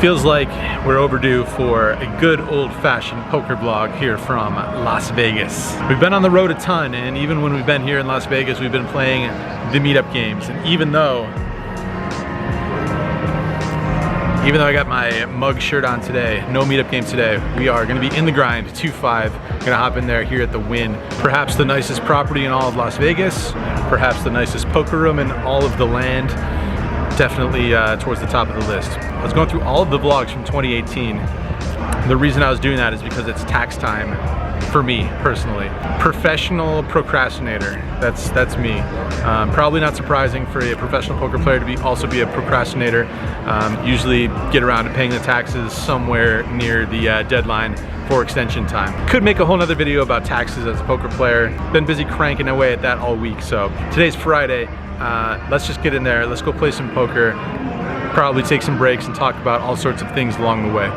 Feels like we're overdue for a good old-fashioned poker vlog here from Las Vegas. We've been on the road a ton, and even when we've been here in Las Vegas, we've been playing the meetup games. And even though I got my mug shirt on today, no meetup game today, we are gonna be in the grind, 2-5. Gonna hop in there here at the Wynn. Perhaps the nicest property in all of Las Vegas, perhaps the nicest poker room in all of the land. Definitely towards the top of the list. I was going through all of the vlogs from 2018. The reason I was doing that is because it's tax time for me personally. Professional procrastinator, that's me. Probably not surprising for a professional poker player to also be a procrastinator. Usually get around to paying the taxes somewhere near the deadline for extension time. Could make a whole nother video about taxes as a poker player. Been busy cranking away at that all week, so today's Friday. Let's just get in there, let's go play some poker, probably take some breaks and talk about all sorts of things along the way.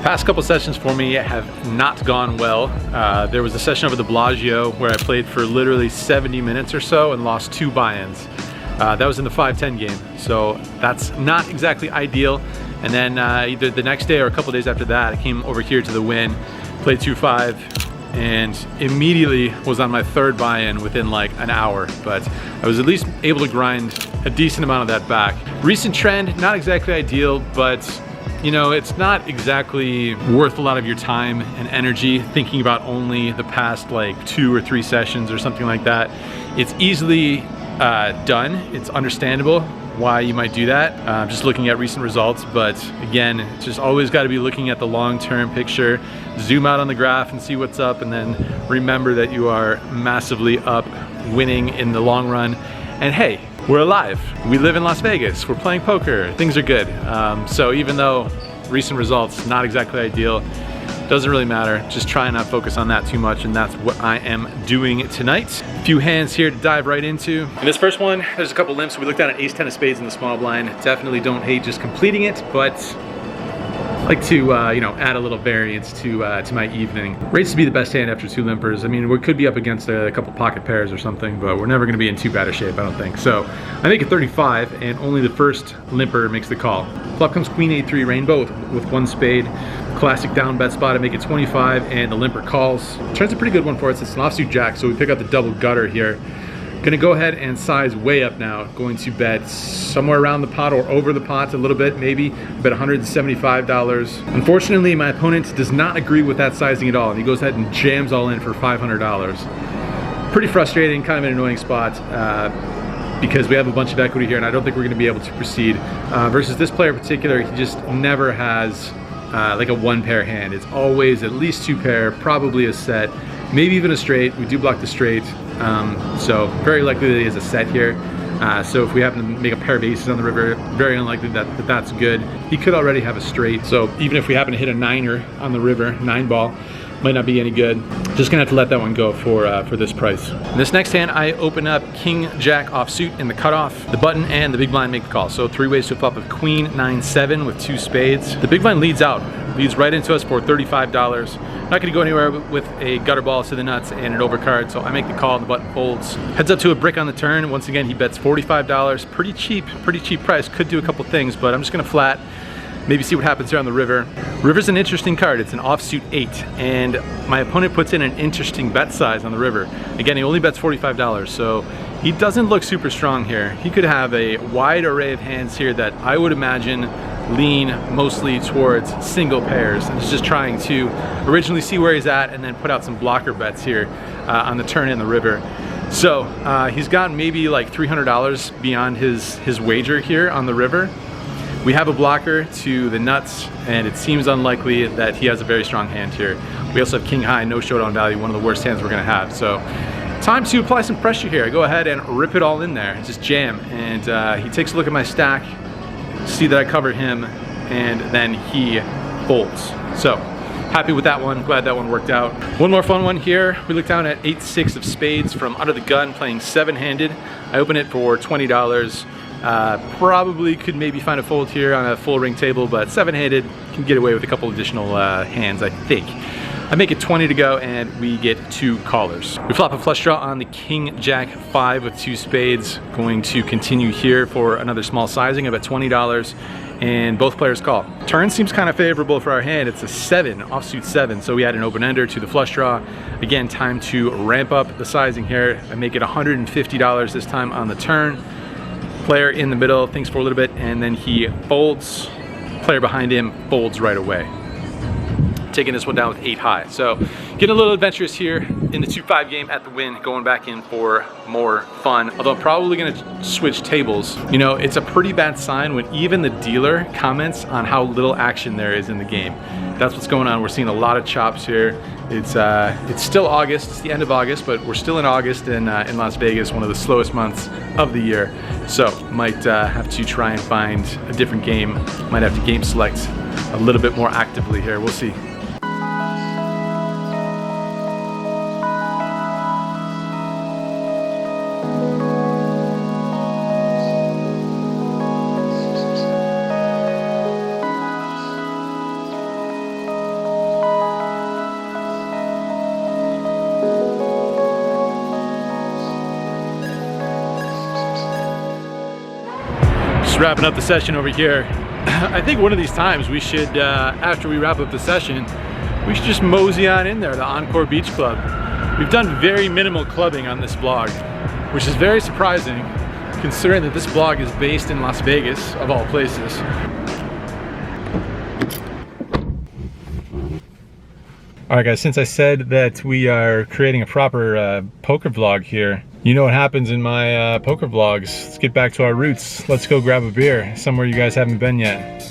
Past couple sessions for me have not gone well. There was a session over the Bellagio where I played for literally 70 minutes or so and lost 2 buy-ins. That was in the 5-10 game, so that's not exactly ideal. And then either the next day or a couple days after that, I came over here to the Wynn, played 2-5, and immediately was on my 3rd buy-in within like an hour. But I was at least able to grind a decent amount of that back. Recent trend, not exactly ideal, but you know, it's not exactly worth a lot of your time and energy thinking about only the past like 2 or 3 sessions or something like that. It's easily done. It's understandable why you might do that, just looking at recent results. But again, it's just always got to be looking at the long-term picture, zoom out on the graph and see what's up, and then remember that you are massively up, winning in the long run. And hey, we're alive. We live in Las Vegas. We're playing poker. Things are good. So even though recent results not exactly ideal, doesn't really matter. Just try and not focus on that too much, and that's what I am doing tonight. A few hands here to dive right into. In this first one, there's a couple limps. We looked at an ace-10 of spades in the small blind. Definitely don't hate just completing it, but I like to you know, add a little variance to my evening. Rates to be the best hand after 2 limpers. I mean, we could be up against a couple pocket pairs or something, but we're never going to be in too bad a shape, I don't think. So I make it 35, and only the first limper makes the call. Flop comes Queen A3 rainbow with 1 spade. Classic down bet spot. I make it 25, and the limper calls. Turns a pretty good one for us. It's an offsuit jack, so we pick up the double gutter here. Gonna go ahead and size way up now. Going to bet somewhere around the pot or over the pot a little bit, maybe. Bet $175. Unfortunately, my opponent does not agree with that sizing at all, and he goes ahead and jams all in for $500. Pretty frustrating, kind of an annoying spot because we have a bunch of equity here, and I don't think we're gonna be able to proceed. Versus this player in particular, he just never has like a 1-pair hand. It's always at least 2-pair, probably a set, maybe even a straight. We do block the straight. So very likely that he has a set here. So if we happen to make a pair of aces on the river, very unlikely that that's good. He could already have a straight. So even if we happen to hit a 9er on the river, 9 ball, might not be any good. Just gonna have to let that one go for this price. In this next hand, I open up King Jack offsuit in the cutoff. The button and the big blind make the call. So 3 ways to flop of Queen 9-7 with 2 spades. The big blind leads out, leads right into us for $35. Not gonna go anywhere with a gutter ball to the nuts and an overcard, so I make the call and the button folds. Heads up to a brick on the turn. Once again, he bets $45. Pretty cheap price. Could do a couple things, but I'm just gonna flat. Maybe see what happens here on the river. River's an interesting card. It's an offsuit 8, and my opponent puts in an interesting bet size on the river. Again, he only bets $45, so he doesn't look super strong here. He could have a wide array of hands here that I would imagine lean mostly towards single pairs, and he's just trying to originally see where he's at and then put out some blocker bets here on the turn in the river. So he's got maybe like $300 beyond his wager here on the river. We have a blocker to the nuts, and it seems unlikely that he has a very strong hand here. We also have king high, no showdown value, one of the worst hands we're gonna have. So time to apply some pressure here. I go ahead and rip it all in there, just jam. And he takes a look at my stack, see that I covered him, and then he folds. So happy with that one, glad that one worked out. One more fun one here. We looked down at 8-6 of spades from under the gun, playing 7-handed. I opened it for $20. Probably could maybe find a fold here on a full ring table, but 7-handed can get away with a couple additional hands, I think. I make it 20 to go and we get 2 callers. We flop a flush draw on the King Jack 5 with 2 spades. Going to continue here for another small sizing of at $20 and both players call. Turn seems kind of favorable for our hand. It's a 7, offsuit 7, so we add an open-ender to the flush draw. Again, time to ramp up the sizing here. I make it $150 this time on the turn. Player in the middle thinks for a little bit and then he folds. Player behind him folds right away. Taking this one down with 8 high. So getting a little adventurous here in the 2-5 game at the win, going back in for more fun. Although I'm probably gonna switch tables. You know, it's a pretty bad sign when even the dealer comments on how little action there is in the game. That's what's going on. We're seeing a lot of chops here. It's still August, it's the end of August, but we're still in August in Las Vegas, one of the slowest months of the year. So might have to try and find a different game. Might have to game select a little bit more actively here. We'll see. Wrapping up the session over here. I think one of these times we should, after we wrap up the session, we should just mosey on in there, the Encore Beach Club. We've done very minimal clubbing on this vlog, which is very surprising considering that this vlog is based in Las Vegas, of all places. All right guys, since I said that we are creating a proper poker vlog here, you know what happens in my poker vlogs. Let's get back to our roots. Let's go grab a beer somewhere you guys haven't been yet.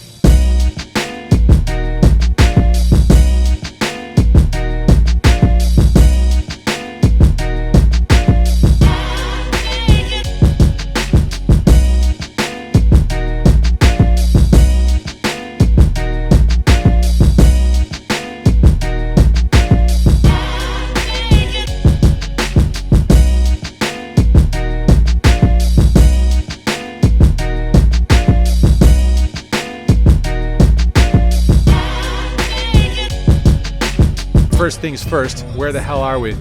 First things first, where the hell are we?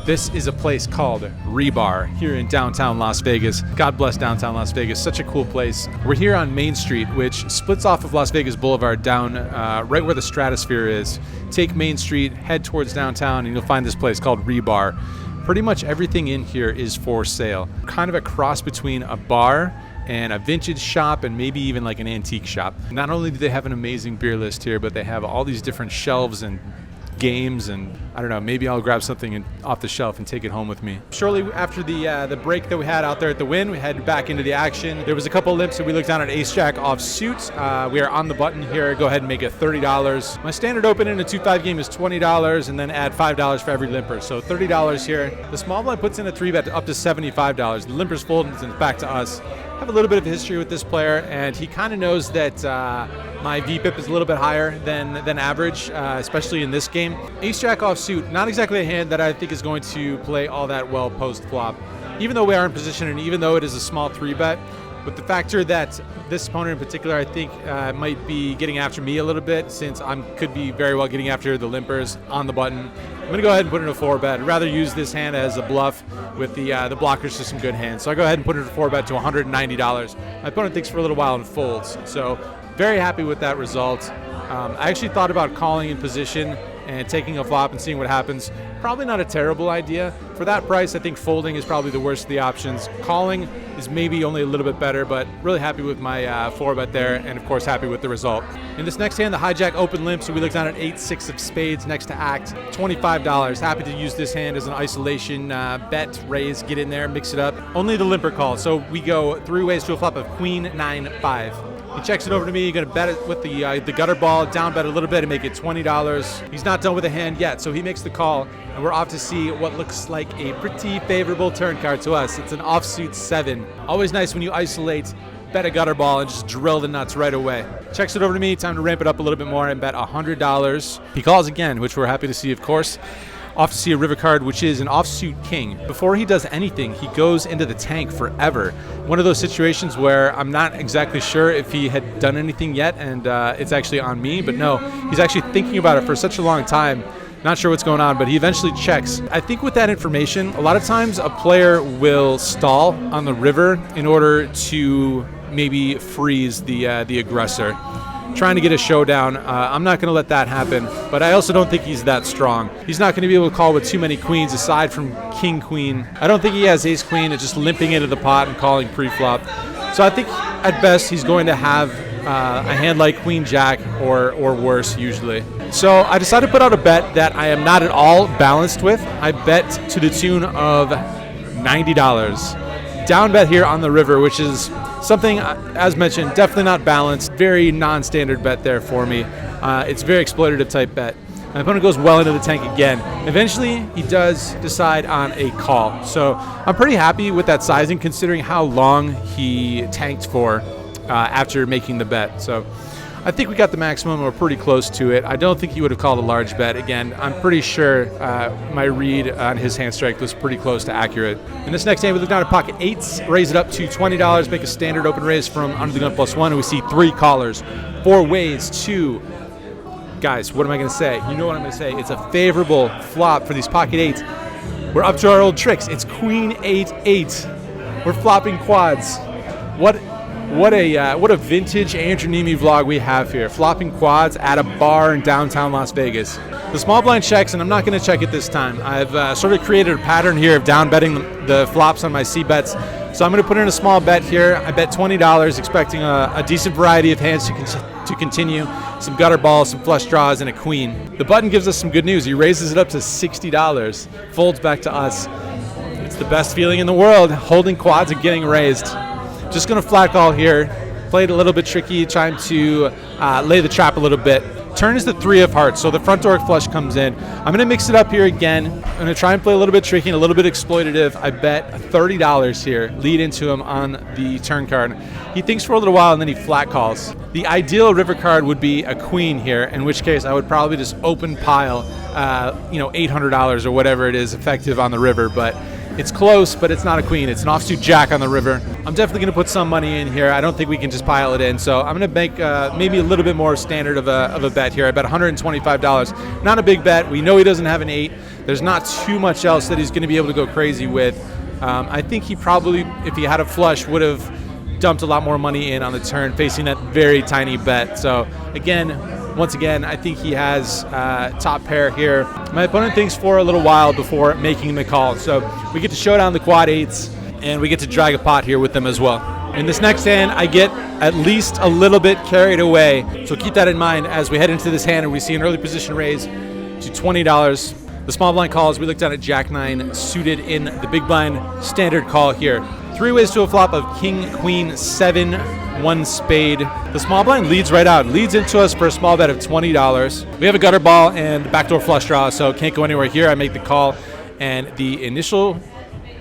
This is a place called Rebar here in downtown Las Vegas. God bless downtown Las Vegas, such a cool place. We're here on Main Street, which splits off of Las Vegas Boulevard down right where the Stratosphere is. Take Main Street, head towards downtown, and you'll find this place called Rebar. Pretty much everything in here is for sale. Kind of a cross between a bar and a vintage shop and maybe even like an antique shop. Not only do they have an amazing beer list here, but they have all these different shelves and games, and I don't know, maybe I'll grab something off the shelf and take it home with me. Shortly after the break that we had out there at the Wynn, we headed back into the action. There was a couple of limps that we looked down at Ace Jack offsuit. We are on the button here. Go ahead and make it $30. My standard open in a 2-5 game is $20 and then add $5 for every limper. So $30 here. The small blind puts in a 3-bet up to $75. The limpers fold and it's back to us. I have a little bit of history with this player, and he kind of knows that my VPIP is a little bit higher than average, especially in this game. Ace Jack offsuit, not exactly a hand that I think is going to play all that well post flop. Even though we are in position, and even though it is a small 3-bet, with the factor that this opponent in particular, I think, might be getting after me a little bit, since I could be very well getting after the limpers on the button. I'm going to go ahead and put in a 4-bet. I'd rather use this hand as a bluff with the blockers to some good hands. So I go ahead and put in a 4-bet to $190. My opponent thinks for a little while and folds. So very happy with that result. I actually thought about calling in position and taking a flop and seeing what happens. Probably not a terrible idea. For that price, I think folding is probably the worst of the options. Calling is maybe only a little bit better, but really happy with my 4-bet there, and of course happy with the result. In this next hand, the hijack open limp, so we look down at 8-6 of spades next to act, $25. Happy to use this hand as an isolation bet, raise, get in there, mix it up. Only the limper call, so we go 3 ways to a flop of queen, 9, 5. He checks it over to me. You're going to bet it with the gutter ball, down bet a little bit and make it $20. He's not done with the hand yet, so he makes the call, and we're off to see what looks like a pretty favorable turn card to us. It's an offsuit 7. Always nice when you isolate bet a gutter ball and just drill the nuts right away. Checks it over to me, time to ramp it up a little bit more and bet $100. He calls again, which we're happy to see, of course. Off to see a river card, which is an offsuit king. Before he does anything, he goes into the tank forever. One of those situations where I'm not exactly sure if he had done anything yet, and it's actually on me, but no, he's actually thinking about it for such a long time. Not sure what's going on, but he eventually checks. I think with that information, a lot of times a player will stall on the river in order to maybe freeze the aggressor, trying to get a showdown. I'm not going to let that happen, but I also don't think he's that strong. He's not going to be able to call with too many queens aside from king queen. I don't think he has ace queen and just limping into the pot and calling pre-flop. So I think at best he's going to have a hand like queen jack or worse usually. So I decided to put out a bet that I am not at all balanced with. I bet to the tune of $90. Down bet here on the river, which is something, as mentioned, definitely not balanced. Very non-standard bet there for me. It's very exploitative type bet. My opponent goes well into the tank again. Eventually, he does decide on a call. So I'm pretty happy with that sizing considering how long he tanked for after making the bet. So I think we got the maximum. We're pretty close to it. I don't think he would have called a large bet. Again, I'm pretty sure my read on his hand strength was pretty close to accurate. In this next hand, we look down at pocket eights, raise it up to $20, make a standard open raise from under the gun +1, and we see 3 callers, 4 ways to... Guys, what am I going to say? You know what I'm going to say. It's a favorable flop for these pocket eights. We're up to our old tricks. It's queen 8-8. We're flopping quads. What a vintage Andrew Neeme vlog we have here. Flopping quads at a bar in downtown Las Vegas. The small blind checks, and I'm not going to check it this time. I've sort of created a pattern here of down betting the flops on my C bets. So I'm going to put in a small bet here. I bet $20, expecting a decent variety of hands to continue. Some gutter balls, some flush draws, and a queen. The button gives us some good news. He raises it up to $60. Folds back to us. It's the best feeling in the world, holding quads and getting raised. Just going to flat call here. Played a little bit tricky, trying to lay the trap a little bit. Turn is the 3 of hearts, so the front door flush comes in. I'm going to mix it up here again. I'm going to try and play a little bit tricky and a little bit exploitative. I bet $30 here, lead into him on the turn card. He thinks for a little while and then he flat calls. The ideal river card would be a queen here, in which case I would probably just open pile, $800 or whatever it is effective on the river, but it's close, but it's not a queen. It's an offsuit jack on the river. I'm definitely going to put some money in here. I don't think we can just pile it in, so I'm going to make maybe a little bit more standard of a bet here. I bet $125. Not a big bet. We know he doesn't have an 8. There's not too much else that he's going to be able to go crazy with. I think he probably, if he had a flush, would have dumped a lot more money in on the turn, facing that very tiny bet. So once again, I think he has top pair here. My opponent thinks for a little while before making the call. So we get to show down the quad 8s, and we get to drag a pot here with them as well. In this next hand, I get at least a little bit carried away. So keep that in mind as we head into this hand and we see an early position raise to $20. The small blind calls. We look down at Jack 9 suited in the big blind standard call here. 3 ways to a flop of king, queen, 7, 1 spade. The small blind leads right out, leads into us for a small bet of $20. We have a gutter ball and backdoor flush draw, so can't go anywhere here. I make the call, and the initial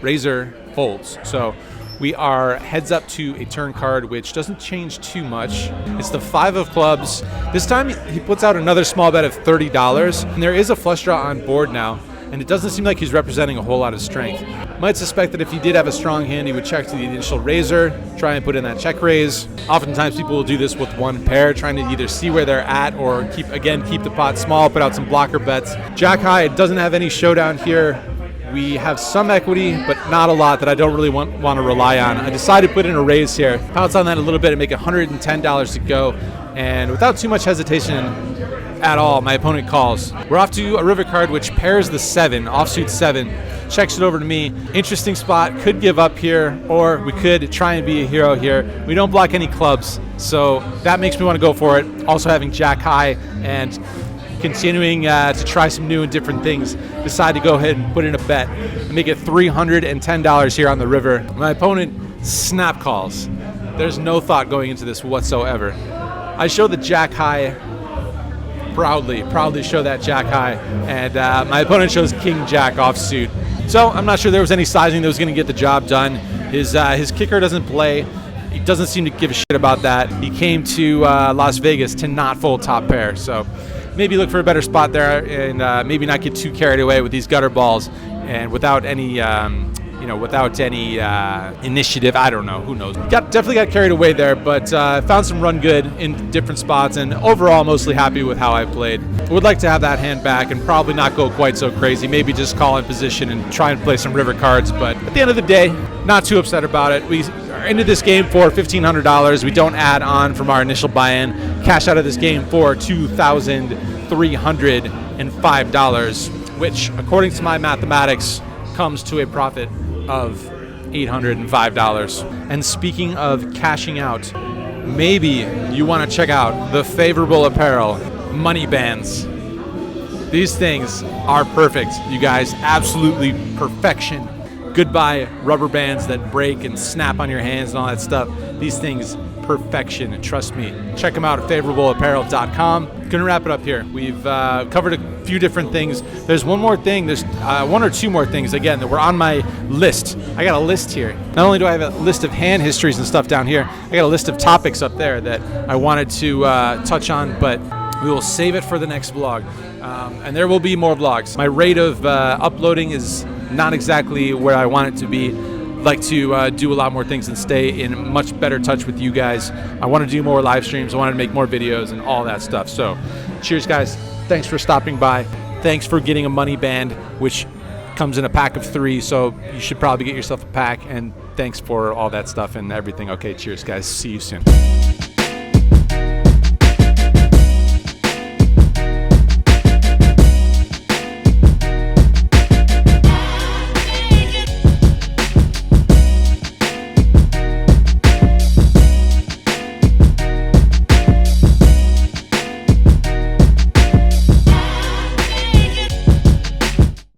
raiser folds. So we are heads up to a turn card, which doesn't change too much. It's the 5 of clubs. This time he puts out another small bet of $30, and there is a flush draw on board now, and it doesn't seem like he's representing a whole lot of strength. Might suspect that if he did have a strong hand, he would check to the initial raiser, try and put in that check raise. Oftentimes people will do this with one pair, trying to either see where they're at or keep the pot small, put out some blocker bets. Jack high doesn't have any showdown here. We have some equity, but not a lot that I don't really want to rely on. I decided to put in a raise here, pounce on that a little bit and make $110 to go. And without too much hesitation at all, my opponent calls. We're off to a river card which pairs the 7, offsuit 7, checks it over to me. Interesting spot, could give up here, or we could try and be a hero here. We don't block any clubs, so that makes me want to go for it. Also having Jack high and continuing to try some new and different things, decide to go ahead and put in a bet and make it $310 here on the river. My opponent snap calls. There's no thought going into this whatsoever. I show the Jack high proudly show that Jack high, and my opponent shows King Jack offsuit. So I'm not sure there was any sizing that was going to get the job done. His kicker doesn't play, he doesn't seem to give a shit about that. He came to Las Vegas to not fold top pair, so maybe look for a better spot there, and maybe not get too carried away with these gutter balls and without any without any initiative. I don't know, who knows. Definitely got carried away there, but found some run good in different spots, and overall mostly happy with how I played. Would like to have that hand back and probably not go quite so crazy. Maybe just call in position and try and play some river cards, but at the end of the day, not too upset about it. We are into this game for $1,500. We don't add on from our initial buy-in. Cash out of this game for $2,305, which, according to my mathematics, comes to a profit of $805. And speaking of cashing out, maybe you want to check out the favorable apparel Moneybands. These things are perfect, you guys. Absolutely perfection. Goodbye rubber bands that break and snap on your hands and all that stuff. These things, perfection. Trust me. Check them out at favorableapparel.com. Gonna wrap it up here. We've covered a few different things. There's one more thing. There's one or two more things, again, that were on my list. I got a list here. Not only do I have a list of hand histories and stuff down here, I got a list of topics up there that I wanted to touch on, but we will save it for the next vlog. And there will be more vlogs. My rate of uploading is not exactly where I want it to be. Like to do a lot more things and stay in much better touch with you guys. I want to do more live streams. I want to make more videos and all that stuff. So cheers, guys. Thanks for stopping by. Thanks for getting a Moneyband, which comes in a pack of 3, so you should probably get yourself a pack. And thanks for all that stuff and everything. Okay, cheers, guys. See you soon.